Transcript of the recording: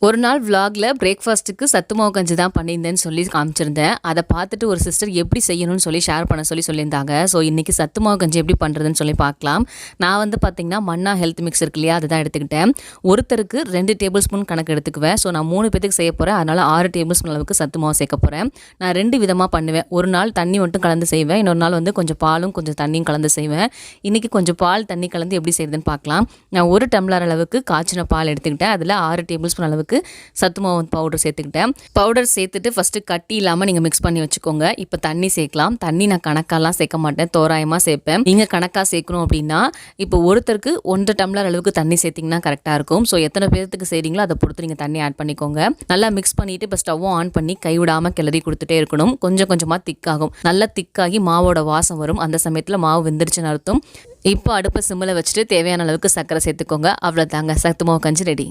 ஒரு நாள் விலாகில் பிரேக்ஃபாஸ்ட்டுக்கு சத்து மாவு கஞ்சி தான் பண்ணியிருந்தேன்னு சொல்லி காமிச்சிருந்தேன். அதை பார்த்துட்டு ஒரு சிஸ்டர் எப்படி செய்யணும்னு சொல்லி ஷேர் பண்ண சொல்லியிருந்தாங்க. ஸோ இன்றைக்கி சத்து மாவு கஞ்சி எப்படி பண்ணுறதுன்னு சொல்லி பார்க்கலாம். நான் வந்து பார்த்திங்கன்னா மன்னா ஹெல்த் மிக்ஸ் இருக்கு இல்லையா, அதை தான் எடுத்துக்கிட்டேன். ஒருத்தருக்கு 2 டேபிள் ஸ்பூன் கணக்கு எடுத்துக்குவேன். ஸோ நான் 3 பேத்துக்கு செய்ய போகிறேன். அதனால் 6 டேபிள் ஸ்பூன் அளவுக்கு சத்து மாவு சேர்க்க போகிறேன். நான் 2 விதமாக பண்ணுவேன். ஒரு நாள் தண்ணி மட்டும் கலந்து செய்வேன், இன்னொரு நாள் வந்து கொஞ்சம் பாலும் கொஞ்சம் தண்ணியும் கலந்து செய்வேன். இன்றைக்கி கொஞ்சம் பால் தண்ணி கலந்து எப்படி செய்யுதுன்னு பார்க்கலாம். நான் 1 டம்ளர் அளவுக்கு காய்ச்சின பால் எடுத்துக்கிட்டேன். அதில் 6 டேபிள் ஸ்பூன் அளவுக்கு சத்து மாவு பவுடர் சேர்த்துக்கிட்டேன். பவுடர் சேர்த்துட்டு ஃபஸ்ட்டு கட்டி இல்லாமல் நீங்கள் மிக்ஸ் பண்ணி வச்சுக்கோங்க. இப்போ தண்ணி சேர்க்கலாம். தண்ணி நான் கணக்காலாம் சேர்க்க மாட்டேன், தோராயமாக சேர்ப்பேன். நீங்கள் கணக்காக சேர்க்கணும் அப்படின்னா இப்போ ஒருத்தருக்கு 1 டம்ளர் அளவுக்கு தண்ணி சேர்த்திங்கன்னா கரெக்டாக இருக்கும். ஸோ எத்தனை பேருக்கு செய்கிறீங்களோ அதை பொறுத்து நீங்கள் தண்ணி ஆட் பண்ணிக்கோங்க. நல்லா மிக்ஸ் பண்ணிவிட்டு இப்போ ஸ்டவ்வும் ஆன் பண்ணி கைவிடாமல் கிளறி கொடுத்துட்டே இருக்கணும். கொஞ்சம் கொஞ்சமாக திக்காகும். நல்லா திக்காகி மாவோட வாசம் வரும். அந்த சமயத்தில் மாவு வெந்துருச்சுன்னு அர்த்தம். இப்போ அடுப்பை சிம்மில் வச்சுட்டு தேவையான அளவுக்கு சர்க்கரை சேர்த்துக்கோங்க. அவ்வளோதாங்க, சத்து மாவு கஞ்சி ரெடி.